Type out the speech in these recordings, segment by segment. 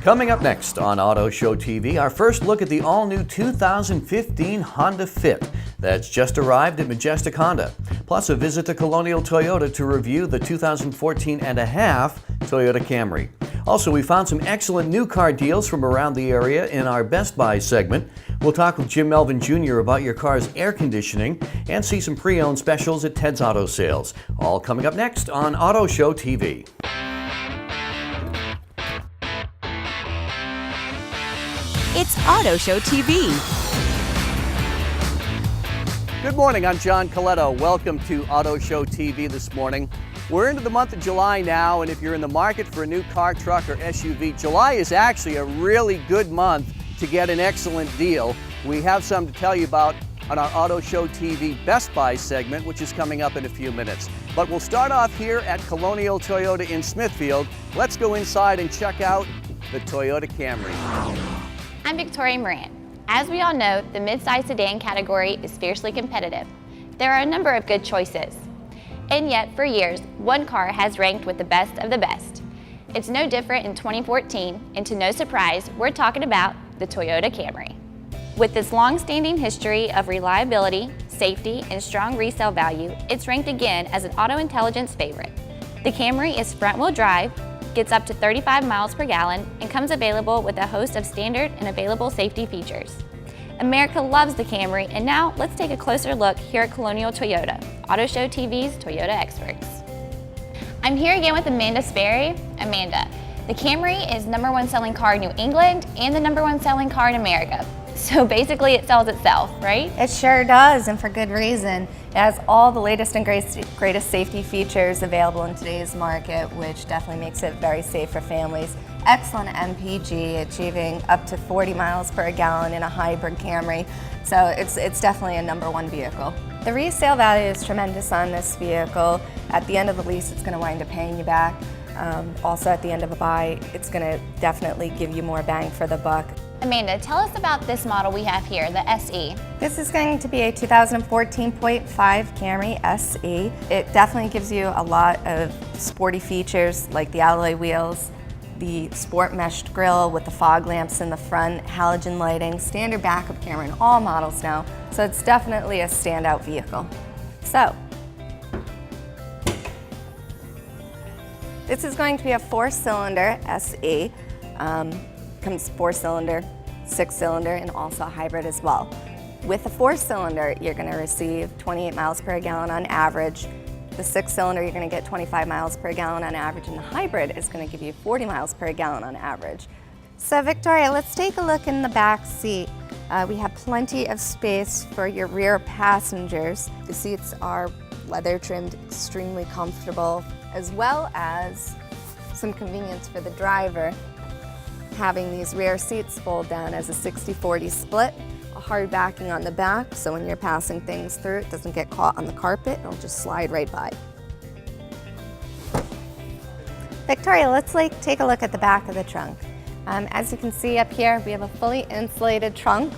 Coming up next on Auto Show TV, our first look at the all-new 2015 Honda Fit that's just arrived at Majestic Honda. Plus a visit to Colonial Toyota to review the 2014 and a half Toyota Camry. Also, we found some excellent new car deals from around the area in our Best Buy segment. We'll talk with Jim Melvin Jr. about your car's air conditioning and see some pre-owned specials at Ted's Auto Sales. All coming up next on Auto Show TV. It's Auto Show TV. Good morning, I'm John Coletto. Welcome to Auto Show TV this morning. We're into the month of July now, and if you're in the market for a new car, truck, or SUV, July is actually a really good month to get an excellent deal. We have some to tell you about on our Auto Show TV Best Buy segment, which is coming up in a few minutes. But we'll start off here at Colonial Toyota in Smithfield. Let's go inside and check out the Toyota Camry. I'm Victoria Moran. As we all know, the mid-size sedan category is fiercely competitive. There are a number of good choices. And yet, for years, one car has ranked with the best of the best. It's no different in 2014, and to no surprise, we're talking about the Toyota Camry. With its long-standing history of reliability, safety, and strong resale value, it's ranked again as an Auto Intelligence favorite. The Camry is front-wheel drive, gets up to 35 miles per gallon, and comes available with a host of standard and available safety features. America loves the Camry, and now let's take a closer look here at Colonial Toyota, Auto Show TV's Toyota experts. I'm here again with Amanda Sperry. Amanda, the Camry is #1 selling car in New England and the #1 selling car in America. So basically it sells itself, right? It sure does, and for good reason. It has all the latest and greatest safety features available in today's market, which definitely makes it very safe for families. Excellent MPG, achieving up to 40 miles per gallon in a hybrid Camry. So it's definitely a #1 vehicle. The resale value is tremendous on this vehicle. At the end of the lease, it's going to wind up paying you back. Also at the end of a buy, it's going to definitely give you more bang for the buck. Amanda, tell us about this model we have here, the SE. This is going to be a 2014.5 Camry SE. It definitely gives you a lot of sporty features like the alloy wheels, the sport meshed grille with the fog lamps in the front, halogen lighting, standard backup camera in all models now. So it's definitely a standout vehicle. So, this is going to be a 4-cylinder SE. Comes 4-cylinder, 6-cylinder, and also a hybrid as well. With a 4-cylinder, you're going to receive 28 miles per gallon on average. The 6-cylinder, you're going to get 25 miles per gallon on average, and the hybrid is going to give you 40 miles per gallon on average. So Victoria, let's take a look in the back seat. We have plenty of space for your rear passengers. The seats are leather trimmed, extremely comfortable, as well as some convenience for the driver. Having these rear seats fold down as a 60-40 split, a hard backing on the back, so when you're passing things through, it doesn't get caught on the carpet, it'll just slide right by. Victoria, let's take a look at the back of the trunk. As you can see up here, we have a fully insulated trunk,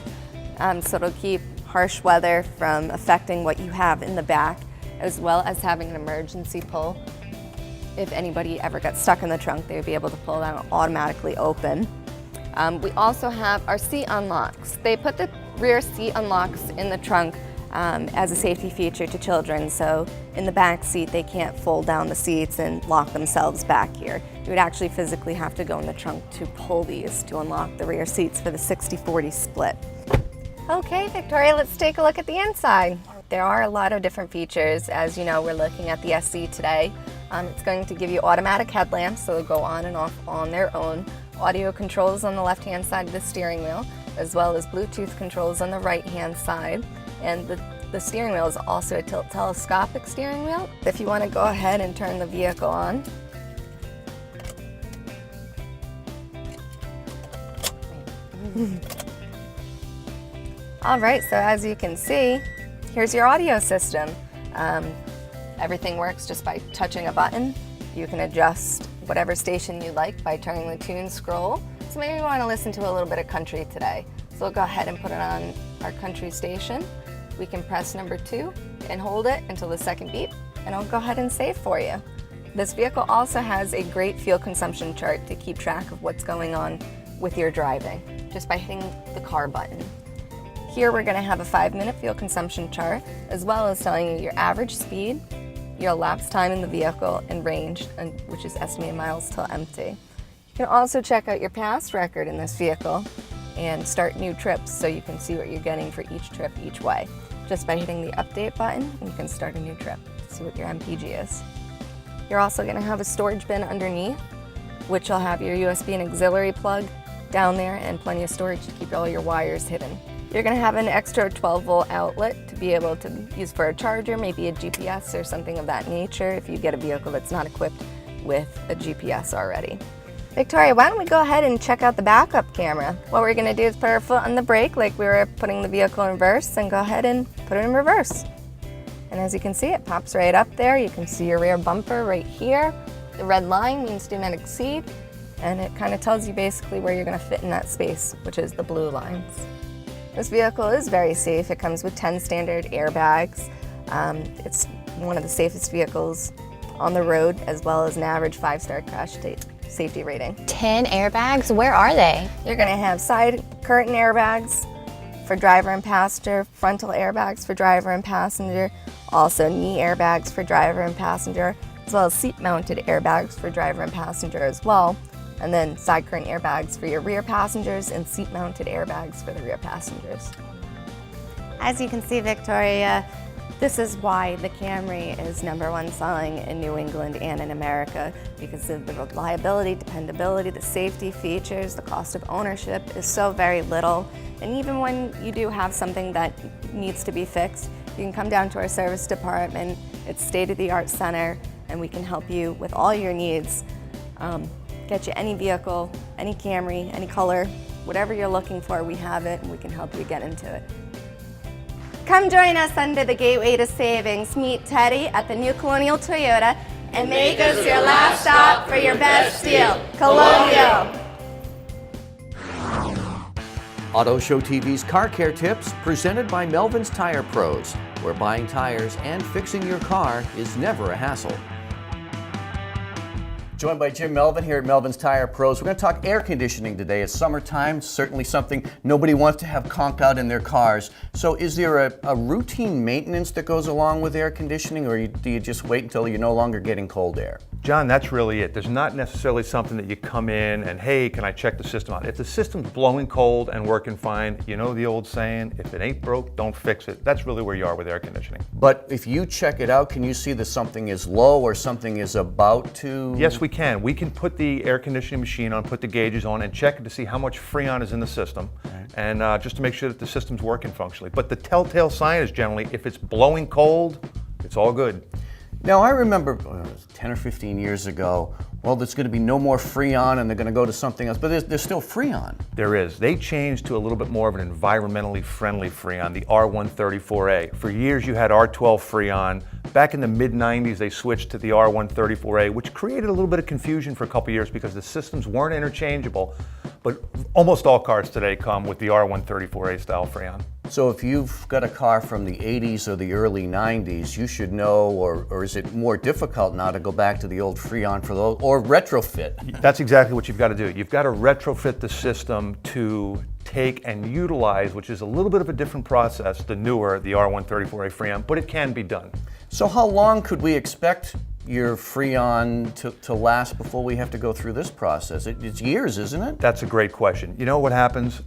so it'll keep harsh weather from affecting what you have in the back, as well as having an emergency pull. If anybody ever got stuck in the trunk, they would be able to pull that and automatically open. We also have our seat unlocks. They put the rear seat unlocks in the trunk as a safety feature to children, so in the back seat they can't fold down the seats and lock themselves back here. You would actually physically have to go in the trunk to pull these to unlock the rear seats for the 60-40 split. Okay, Victoria, let's take a look at the inside. There are a lot of different features. As you know, we're looking at the SE today. It's going to give you automatic headlamps, so they'll go on and off on their own. Audio controls on the left-hand side of the steering wheel, as well as Bluetooth controls on the right-hand side. And the steering wheel is also a telescopic steering wheel. If you want to go ahead and turn the vehicle on. All right, so as you can see, here's your audio system. Everything works just by touching a button. You can adjust whatever station you like by turning the tune scroll. So maybe you want to listen to a little bit of country today. So we'll go ahead and put it on our country station. We can press number 2 and hold it until the second beep, and I'll go ahead and save for you. This vehicle also has a great fuel consumption chart to keep track of what's going on with your driving, just by hitting the car button. Here we're going to have a 5-minute fuel consumption chart, as well as telling you your average speed, your elapsed time in the vehicle, and range, which is estimated miles till empty. You can also check out your past record in this vehicle and start new trips so you can see what you're getting for each trip each way. Just by hitting the update button, you can start a new trip to see what your MPG is. You're also going to have a storage bin underneath, which will have your USB and auxiliary plug down there and plenty of storage to keep all your wires hidden. You're going to have an extra 12-volt outlet to be able to use for a charger, maybe a GPS or something of that nature if you get a vehicle that's not equipped with a GPS already. Victoria, why don't we go ahead and check out the backup camera? What we're going to do is put our foot on the brake like we were putting the vehicle in reverse, and go ahead and put it in reverse. And as you can see, it pops right up there. You can see your rear bumper right here. The red line means do not exceed, and it kind of tells you basically where you're going to fit in that space, which is the blue lines. This vehicle is very safe. It comes with 10 standard airbags. It's one of the safest vehicles on the road, as well as an average 5-star crash safety rating. 10 airbags? Where are they? You're going to have side curtain airbags for driver and passenger, frontal airbags for driver and passenger, also knee airbags for driver and passenger, as well as seat-mounted airbags for driver and passenger as well, and then side curtain airbags for your rear passengers and seat-mounted airbags for the rear passengers. As you can see, Victoria, this is why the Camry is #1 selling in New England and in America, because of the reliability, dependability, the safety features, the cost of ownership is so very little. And even when you do have something that needs to be fixed, you can come down to our service department. It's state-of-the-art center, and we can help you with all your needs. Get you any vehicle, any Camry, any color, whatever you're looking for, we have it, and we can help you get into it. Come join us under the Gateway to Savings. Meet Teddy at the new Colonial Toyota and make us your last stop for your best deal. Colonial! Auto Show TV's Car Care Tips, presented by Melvin's Tire Pros, where buying tires and fixing your car is never a hassle. Joined by Jim Melvin here at Melvin's Tire Pros. We're going to talk air conditioning today. It's summertime, certainly something nobody wants to have conk out in their cars. So is there a routine maintenance that goes along with air conditioning, or do you just wait until you're no longer getting cold air? John, that's really it. There's not necessarily something that you come in and, hey, can I check the system out? If the system's blowing cold and working fine, you know the old saying, if it ain't broke, don't fix it. That's really where you are with air conditioning. But if you check it out, can you see that something is low or something is about to? Yes, we can. We can put the air conditioning machine on, put the gauges on, and check it to see how much Freon is in the system, and just to make sure that the system's working functionally. But the telltale sign is generally, if it's blowing cold, it's all good. Now, I remember 10 or 15 years ago, well, there's going to be no more Freon and they're going to go to something else, but there's still Freon. There is. They changed to a little bit more of an environmentally friendly Freon, the R134A. For years you had R12 Freon. Back in the mid-90s they switched to the R134A, which created a little bit of confusion for a couple years because the systems weren't interchangeable, but almost all cars today come with the R134A style Freon. So if you've got a car from the 80s or the early 90s, you should know, or is it more difficult now to go back to the old Freon for those, or retrofit? That's exactly what you've got to do. You've got to retrofit the system to take and utilize, which is a little bit of a different process, the newer, the R134A Freon, but it can be done. So how long could we expect your Freon to last before we have to go through this process? It's years, isn't it? That's a great question. You know what happens?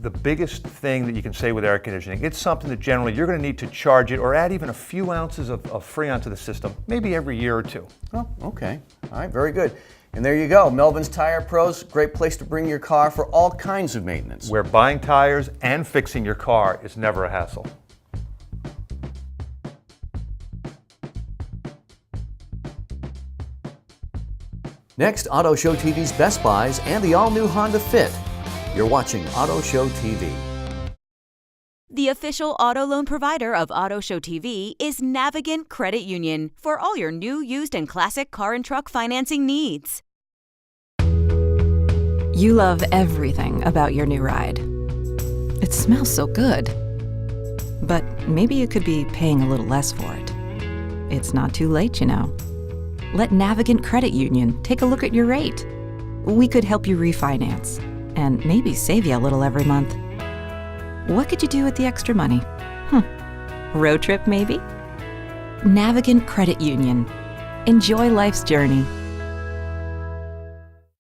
The biggest thing that you can say with air conditioning, it's something that generally you're going to need to charge it or add even a few ounces of Freon to the system, maybe every year or two. Oh, okay. All right, very good. And there you go, Melvin's Tire Pros, great place to bring your car for all kinds of maintenance. Where buying tires and fixing your car is never a hassle. Next, Auto Show TV's Best Buys and the all-new Honda Fit. You're watching Auto Show TV. The official auto loan provider of Auto Show TV is Navigant Credit Union for all your new, used, and classic car and truck financing needs. You love everything about your new ride. It smells so good. But maybe you could be paying a little less for it. It's not too late, you know. let Navigant Credit Union take a look at your rate. We could help you refinance and maybe save you a little every month. What could you do with the extra money? Road trip, maybe? Navigant Credit Union. Enjoy life's journey.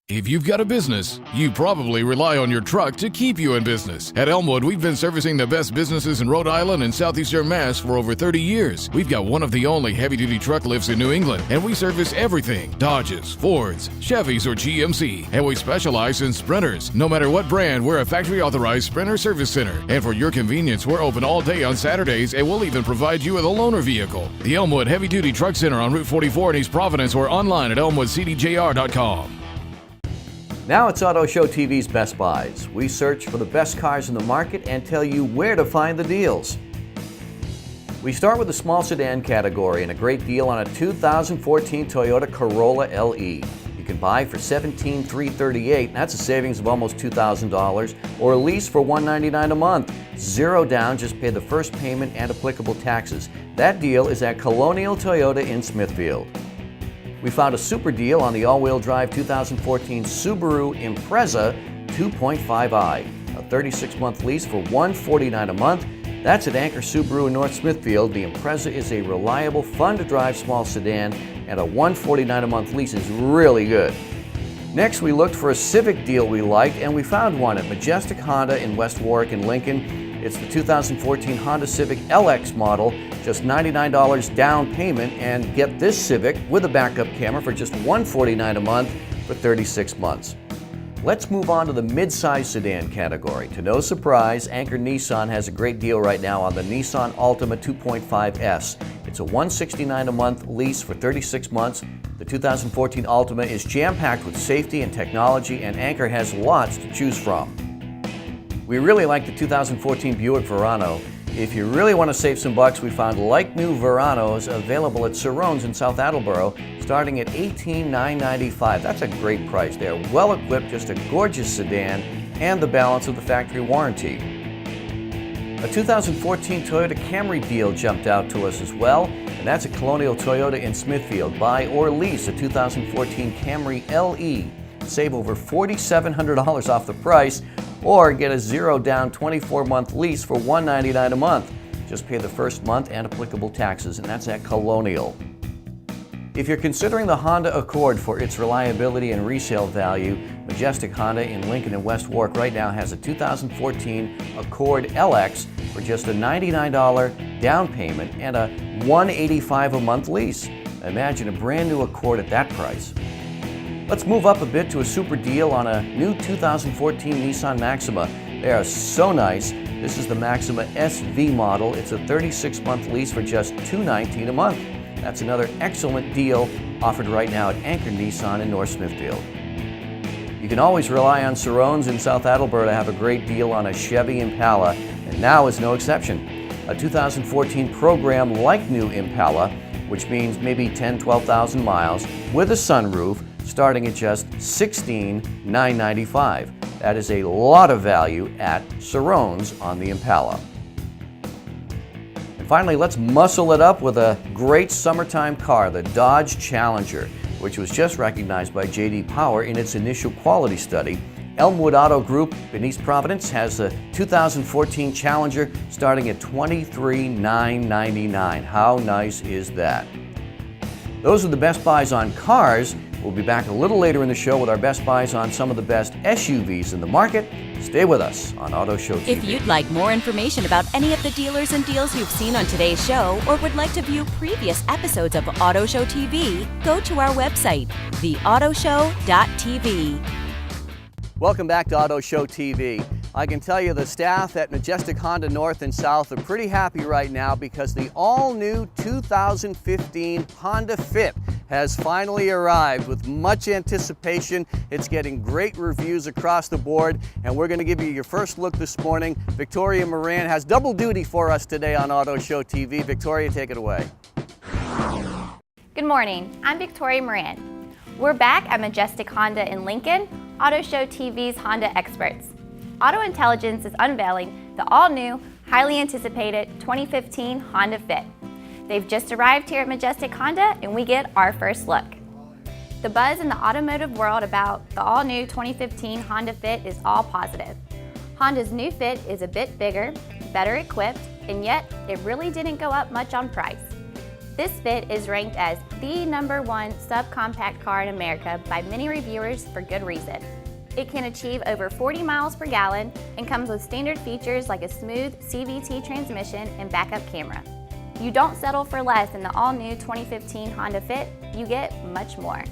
If you've got a business, you probably rely on your truck to keep you in business. At Elmwood, we've been servicing the best businesses in Rhode Island and Southeastern Mass for over 30 years. We've got one of the only heavy-duty truck lifts in New England, and we service everything: Dodges, Fords, Chevys, or GMC. And we specialize in Sprinters. No matter what brand, we're a factory-authorized Sprinter service center. And for your convenience, we're open all day on Saturdays, and we'll even provide you with a loaner vehicle. The Elmwood Heavy-Duty Truck Center on Route 44 in East Providence, or online at elmwoodcdjr.com. Now it's Auto Show TV's Best Buys. We search for the best cars in the market and tell you where to find the deals. We start with the small sedan category and a great deal on a 2014 Toyota Corolla LE. You can buy for $17,338, that's a savings of almost $2,000, or lease for $199 a month. Zero down, just pay the first payment and applicable taxes. That deal is at Colonial Toyota in Smithfield. We found a super deal on the all-wheel drive 2014 Subaru Impreza 2.5i, a 36-month lease for $149 a month. That's at Anchor Subaru in North Smithfield. The Impreza is a reliable, fun-to-drive small sedan, and a $149 a month lease is really good. Next, we looked for a Civic deal we liked, and we found one at Majestic Honda in West Warwick and Lincoln. It's the 2014 Honda Civic LX model, just $99 down payment, and get this Civic with a backup camera for just $149 a month for 36 months. Let's move on to the mid-size sedan category. To no surprise, Anchor Nissan has a great deal right now on the Nissan Altima 2.5S. It's a $169 a month lease for 36 months. The 2014 Altima is jam-packed with safety and technology, and Anchor has lots to choose from. We really like the 2014 Buick Verano. If you really want to save some bucks, we found like-new Veranos available at Cerrone's in South Attleboro, starting at $18,995. That's a great price. They are well-equipped, just a gorgeous sedan, and the balance of the factory warranty. A 2014 Toyota Camry deal jumped out to us as well, and that's at Colonial Toyota in Smithfield. Buy or lease a 2014 Camry LE. Save over $4,700 off the price, or get a zero down 24-month lease for $199 a month. Just pay the first month and applicable taxes, and that's at Colonial. If you're considering the Honda Accord for its reliability and resale value, Majestic Honda in Lincoln and West Warwick right now has a 2014 Accord LX for just a $99 down payment and a $185 a month lease. Imagine a brand new Accord at that price. Let's move up a bit to a super deal on a new 2014 Nissan Maxima. They are so nice. This is the Maxima SV model. It's a 36-month lease for just $219 a month. That's another excellent deal offered right now at Anchor Nissan in North Smithfield. You can always rely on Cerrone's in South Attleboro to have a great deal on a Chevy Impala, and now is no exception. A 2014 program like new Impala, which means maybe 12,000 miles, with a sunroof, starting at just $16,995. That is a lot of value at Cerrone's on the Impala. And finally, let's muscle it up with a great summertime car, the Dodge Challenger, which was just recognized by J.D. Power in its initial quality study. Elmwood Auto Group in East Providence has the 2014 Challenger starting at $23,999. How nice is that? Those are the best buys on cars. We'll be back a little later in the show with our best buys on some of the best SUVs in the market. Stay with us on Auto Show TV. If you'd like more information about any of the dealers and deals you've seen on today's show, or would like to view previous episodes of Auto Show TV, go to our website, theautoshow.tv. Welcome back to Auto Show TV. I can tell you the staff at Majestic Honda North and South are pretty happy right now because the all-new 2015 Honda Fit has finally arrived with much anticipation. It's getting great reviews across the board, and we're going to give you your first look this morning. Victoria Moran has double duty for us today on Auto Show TV. Victoria, take it away. Good morning, I'm Victoria Moran. We're back at Majestic Honda in Lincoln, Auto Show TV's Honda experts. Auto Intelligence is unveiling the all-new, highly anticipated 2015 Honda Fit. They've just arrived here at Majestic Honda, and we get our first look. The buzz in the automotive world about the all-new 2015 Honda Fit is all positive. Honda's new Fit is a bit bigger, better equipped, and yet it really didn't go up much on price. This Fit is ranked as the #1 subcompact car in America by many reviewers for good reason. It can achieve over 40 miles per gallon and comes with standard features like a smooth CVT transmission and backup camera. You don't settle for less in the all-new 2015 Honda Fit, you get much more.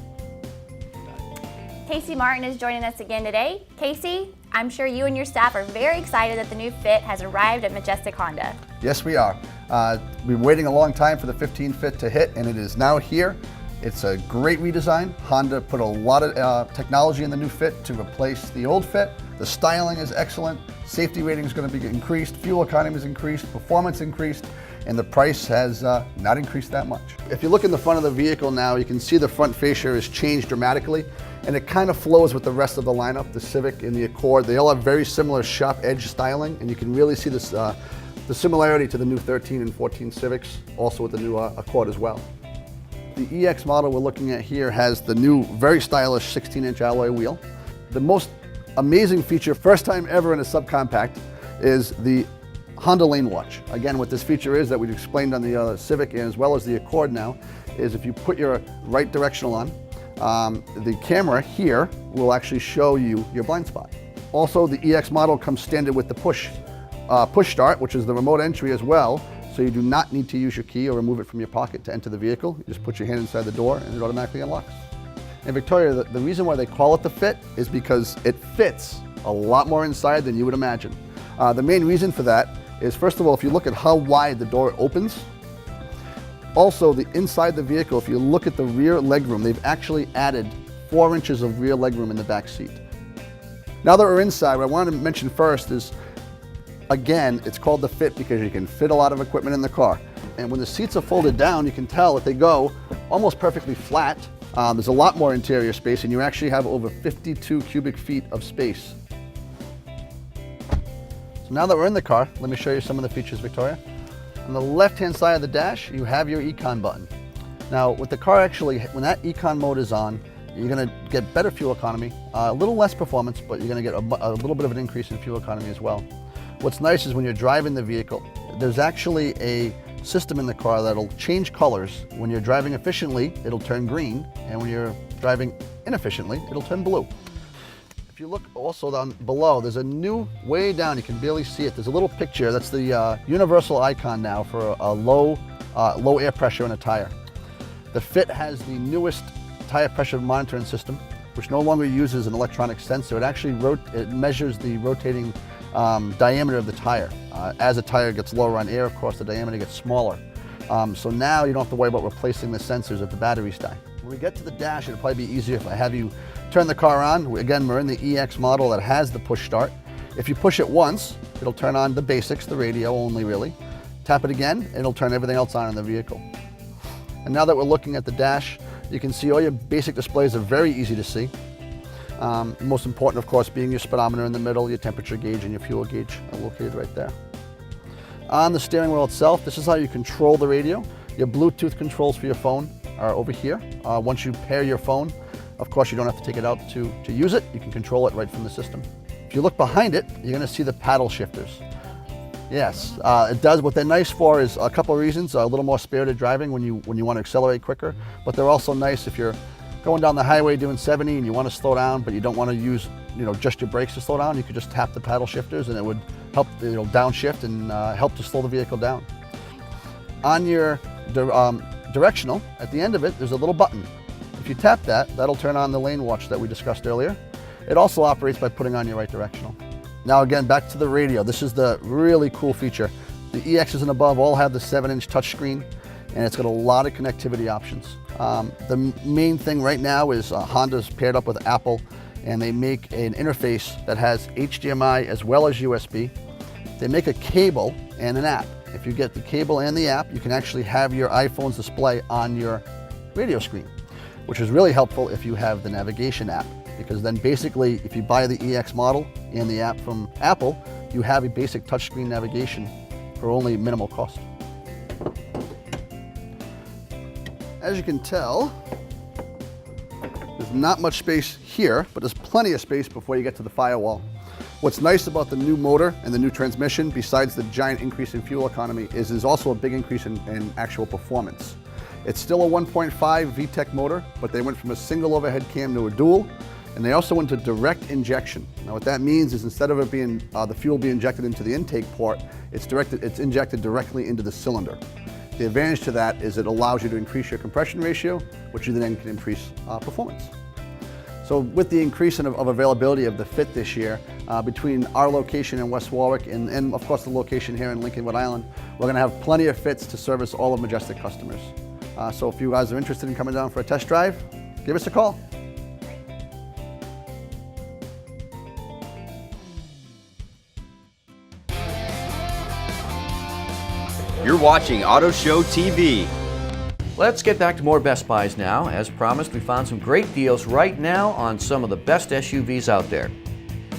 Casey Martin is joining us again today. Casey, I'm sure you and your staff are very excited that the new Fit has arrived at Majestic Honda. Yes, we are. We've been waiting a long time for the 15 Fit to hit, and it is now here. It's a great redesign. Honda put a lot of technology in the new Fit to replace the old Fit. The styling is excellent. Safety rating is going to be increased. Fuel economy is increased. Performance increased. And the price has not increased that much. If you look in the front of the vehicle now, you can see the front fascia has changed dramatically, and it kind of flows with the rest of the lineup. The Civic and the Accord, they all have very similar sharp edge styling, and you can really see this, the similarity to the new 13 and 14 Civics, also with the new Accord as well. The EX model we're looking at here has the new, very stylish 16-inch alloy wheel. The most amazing feature, first time ever in a subcompact, is the Honda Lane Watch. Again, what this feature is that we've explained on the Civic as well as the Accord now, is if you put your right directional on, the camera here will actually show you your blind spot. Also, the EX model comes standard with the push start, which is the remote entry as well, so you do not need to use your key or remove it from your pocket to enter the vehicle. You just put your hand inside the door and it automatically unlocks. And Victoria, the reason why they call it the Fit is because it fits a lot more inside than you would imagine. The main reason for that is, first of all, if you look at how wide the door opens, also the inside the vehicle, if you look at the rear legroom, they've actually added 4 inches of rear legroom in the back seat. Now that we're inside, what I wanted to mention first is, again, it's called the Fit because you can fit a lot of equipment in the car. And when the seats are folded down, you can tell that they go almost perfectly flat. There's a lot more interior space, and you actually have over 52 cubic feet of space. So now that we're in the car, let me show you some of the features, Victoria. On the left-hand side of the dash, you have your Econ button. Now, with the car actually, when that Econ mode is on, you're going to get better fuel economy, a little less performance, but you're going to get a little bit of an increase in fuel economy as well. What's nice is when you're driving the vehicle, there's actually a system in the car that'll change colors. When you're driving efficiently, it'll turn green, and when you're driving inefficiently, it'll turn blue. If you look also down below, there's a new, way down, you can barely see it, there's a little picture, that's the universal icon now for a low air pressure in a tire. The Fit has the newest tire pressure monitoring system, which no longer uses an electronic sensor. It actually it measures the rotating diameter of the tire. As a tire gets lower on air, of course, the diameter gets smaller. So now you don't have to worry about replacing the sensors if the batteries die. When we get to the dash, it'll probably be easier if I have you turn the car on. Again, we're in the EX model that has the push start. If you push it once, it'll turn on the basics, the radio only really. Tap it again, it'll turn everything else on in the vehicle. And now that we're looking at the dash, you can see all your basic displays are very easy to see. Most important, of course, being your speedometer in the middle, your temperature gauge, and your fuel gauge are located right there. On the steering wheel itself, this is how you control the radio. Your Bluetooth controls for your phone are over here. Once you pair your phone, of course, you don't have to take it out to use it. You can control it right from the system. If you look behind it, you're going to see the paddle shifters. Yes, it does. What they're nice for is a couple of reasons. A little more spirited driving when you want to accelerate quicker, but they're also nice if you're going down the highway doing 70 and you want to slow down, but you don't want to use just your brakes to slow down. You could just tap the paddle shifters and it would help downshift and help to slow the vehicle down. On your directional, at the end of it, there's a little button. If you tap that, that'll turn on the lane watch that we discussed earlier. It also operates by putting on your right directional. Now again, back to the radio. This is the really cool feature. The EXs and above all have the 7-inch touchscreen, and it's got a lot of connectivity options. The main thing right now is Honda's paired up with Apple, and they make an interface that has HDMI as well as USB. They make a cable and an app. If you get the cable and the app, you can actually have your iPhone's display on your radio screen, which is really helpful if you have the navigation app, because then basically if you buy the EX model and the app from Apple, you have a basic touchscreen navigation for only minimal cost. As you can tell, not much space here, but there's plenty of space before you get to the firewall. What's nice about the new motor and the new transmission, besides the giant increase in fuel economy, is there's also a big increase in actual performance. It's still a 1.5 VTEC motor, but they went from a single overhead cam to a dual, and they also went to direct injection. Now what that means is instead of it being the fuel being injected into the intake port, it's injected directly into the cylinder. The advantage to that is it allows you to increase your compression ratio, which you then can increase performance. So with the increase of availability of the Fit this year, between our location in West Warwick and of course the location here in Lincoln, Rhode Island, we're going to have plenty of Fits to service all of Majestic customers. So if you guys are interested in coming down for a test drive, give us a call. You're watching Auto Show TV. Let's get back to more Best Buys now. As promised, we found some great deals right now on some of the best SUVs out there.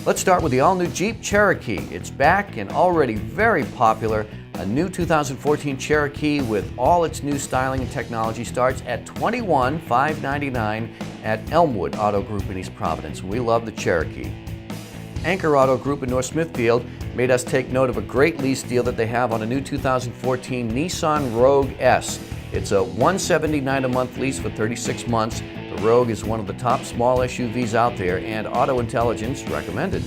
Let's start with the all-new Jeep Cherokee. It's back and already very popular. A new 2014 Cherokee with all its new styling and technology starts at $21,599 at Elmwood Auto Group in East Providence. We love the Cherokee. Anchor Auto Group in North Smithfield made us take note of a great lease deal that they have on a new 2014 Nissan Rogue S. It's a $179 a month lease for 36 months. The Rogue is one of the top small SUVs out there and Auto Intelligence recommended.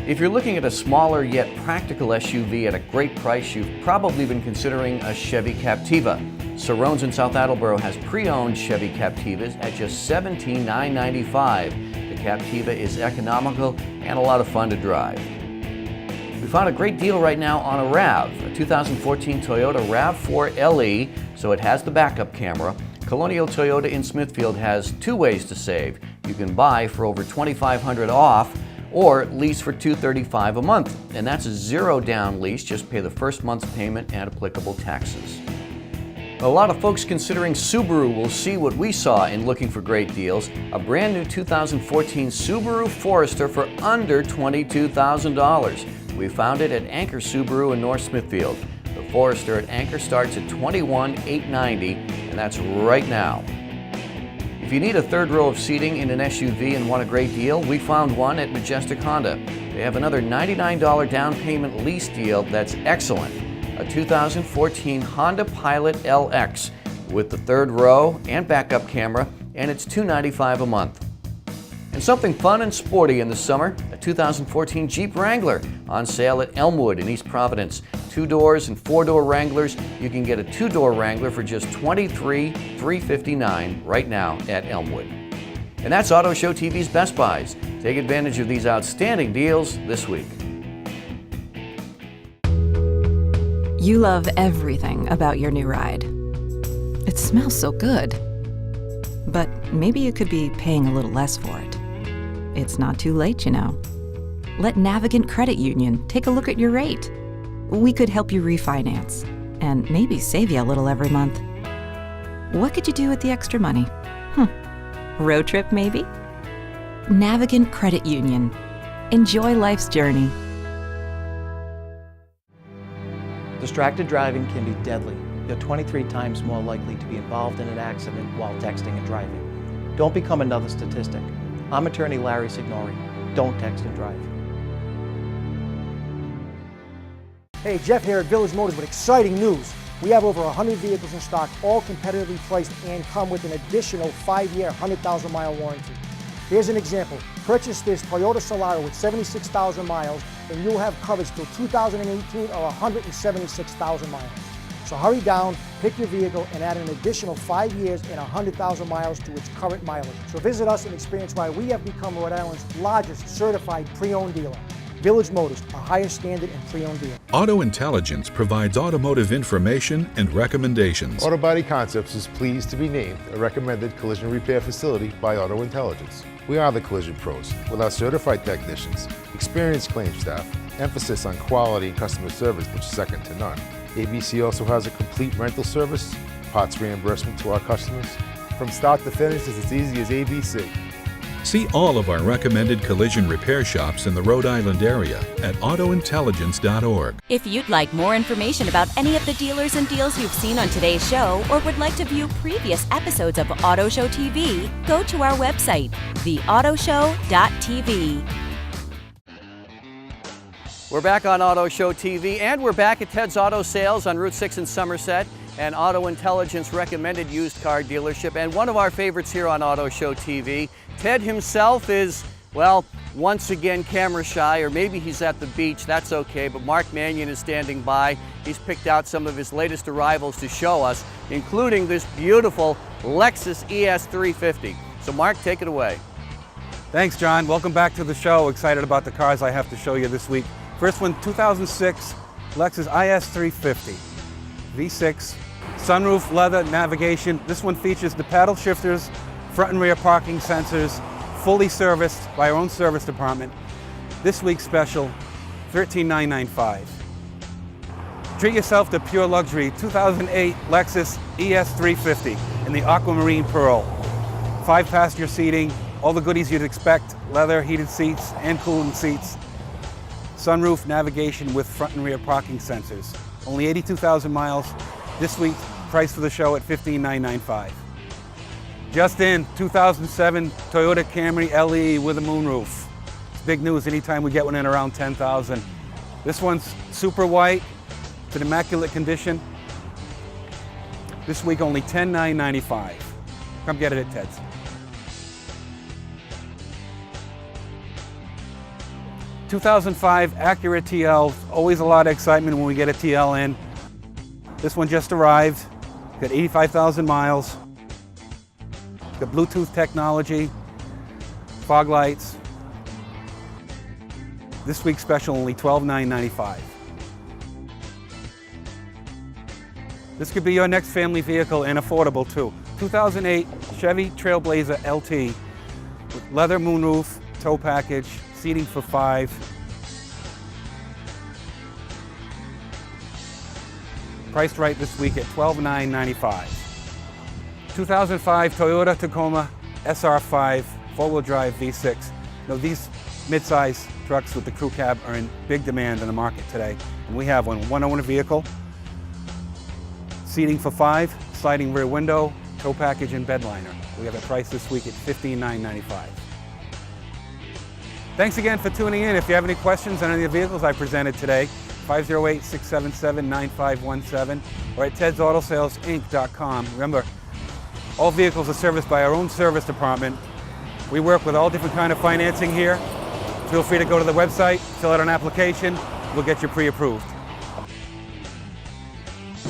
If you're looking at a smaller yet practical SUV at a great price, you've probably been considering a Chevy Captiva. Sarones in South Attleboro has pre-owned Chevy Captivas at just $17,995. The Captiva is economical and a lot of fun to drive. We found a great deal right now on a RAV, a 2014 Toyota RAV4 LE, so it has the backup camera. Colonial Toyota in Smithfield has two ways to save. You can buy for over $2,500 off or lease for $235 a month, and that's a zero down lease. Just pay the first month's payment and applicable taxes. A lot of folks considering Subaru will see what we saw in looking for great deals. A brand new 2014 Subaru Forester for under $22,000. We found it at Anchor Subaru in North Smithfield. The Forester at Anchor starts at $21,890, and that's right now. If you need a third row of seating in an SUV and want a great deal, we found one at Majestic Honda. They have another $99 down payment lease deal that's excellent. A 2014 Honda Pilot LX with the third row and backup camera, and it's $295 a month. And something fun and sporty in the summer, a 2014 Jeep Wrangler on sale at Elmwood in East Providence. 2-doors and 4-door Wranglers. You can get a 2-door Wrangler for just $23,359 right now at Elmwood. And that's Auto Show TV's Best Buys. Take advantage of these outstanding deals this week. You love everything about your new ride. It smells so good. But maybe you could be paying a little less for it. It's not too late, you know. Let Navigant Credit Union take a look at your rate. We could help you refinance and maybe save you a little every month. What could you do with the extra money? Road trip, maybe? Navigant Credit Union. Enjoy life's journey. Distracted driving can be deadly. You're 23 times more likely to be involved in an accident while texting and driving. Don't become another statistic. I'm attorney Larry Signori. Don't text and drive. Hey, Jeff here at Village Motors with exciting news. We have over 100 vehicles in stock, all competitively priced and come with an additional 5-year, 100,000-mile warranty. Here's an example. Purchase this Toyota Solara with 76,000 miles and you'll have coverage till 2018 or 176,000 miles. So hurry down, pick your vehicle, and add an additional 5 years and 100,000 miles to its current mileage. So visit us and experience why we have become Rhode Island's largest certified pre-owned dealer. Village Motors, a higher standard in pre-owned dealer. Auto Intelligence provides automotive information and recommendations. Auto Body Concepts is pleased to be named a recommended collision repair facility by Auto Intelligence. We are the collision pros with our certified technicians, experienced claim staff, emphasis on quality and customer service which is second to none. ABC also has a complete rental service, parts reimbursement to our customers. From start to finish, it's as easy as ABC. See all of our recommended collision repair shops in the Rhode Island area at autointelligence.org. If you'd like more information about any of the dealers and deals you've seen on today's show, or would like to view previous episodes of Auto Show TV, go to our website, theautoshow.tv. We're back on Auto Show TV, and we're back at Ted's Auto Sales on Route 6 in Somerset, an Auto Intelligence recommended used car dealership, and one of our favorites here on Auto Show TV. Ted himself is, well, once again camera shy, or maybe he's at the beach, that's okay, but Mark Mannion is standing by. He's picked out some of his latest arrivals to show us, including this beautiful Lexus ES350. So Mark, take it away. Thanks, John. Welcome back to the show. Excited about the cars I have to show you this week. First one, 2006 Lexus IS350. V6, sunroof, leather, navigation. This one features the paddle shifters, front and rear parking sensors, fully serviced by our own service department. This week's special, $13,995. Treat yourself to pure luxury, 2008 Lexus ES350 in the aquamarine pearl. 5-passenger seating, all the goodies you'd expect, leather, heated seats, and cooling seats. Sunroof, navigation with front and rear parking sensors. Only 82,000 miles. This week, price for the show at $15,995. Just in, 2007 Toyota Camry LE with a moonroof. It's big news anytime we get one in around 10,000. This one's super white. It's in immaculate condition. This week, only $10,995. Come get it at Ted's. '2005 Acura TL, always a lot of excitement when we get a TL in. This one just arrived, got 85,000 miles. Got Bluetooth technology, fog lights. This week's special, only $12,995. This could be your next family vehicle and affordable too. 2008 Chevy Trailblazer LT with leather moonroof, tow package, seating for 5. Priced right this week at $12,995. 2005 Toyota Tacoma SR5 4-wheel drive V6. Now these mid-size trucks with the crew cab are in big demand in the market today, and we have one owner vehicle, seating for 5, sliding rear window, tow package, and bed liner. We have a price this week at $15,995. Thanks again for tuning in. If you have any questions on any of the vehicles I presented today, 508-677-9517 or at tedsautoSalesInc.com. Remember, all vehicles are serviced by our own service department. We work with all different kind of financing here. Feel free to go to the website, fill out an application, we'll get you pre-approved.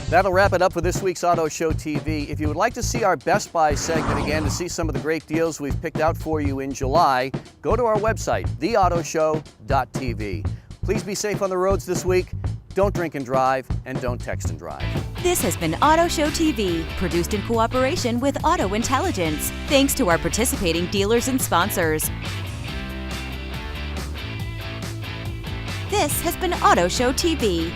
That'll wrap it up for this week's Auto Show TV. If you would like to see our Best Buy segment again to see some of the great deals we've picked out for you in July, go to our website, theautoshow.tv. Please be safe on the roads this week. Don't drink and drive, and don't text and drive. This has been Auto Show TV, produced in cooperation with Auto Intelligence. Thanks to our participating dealers and sponsors. This has been Auto Show TV.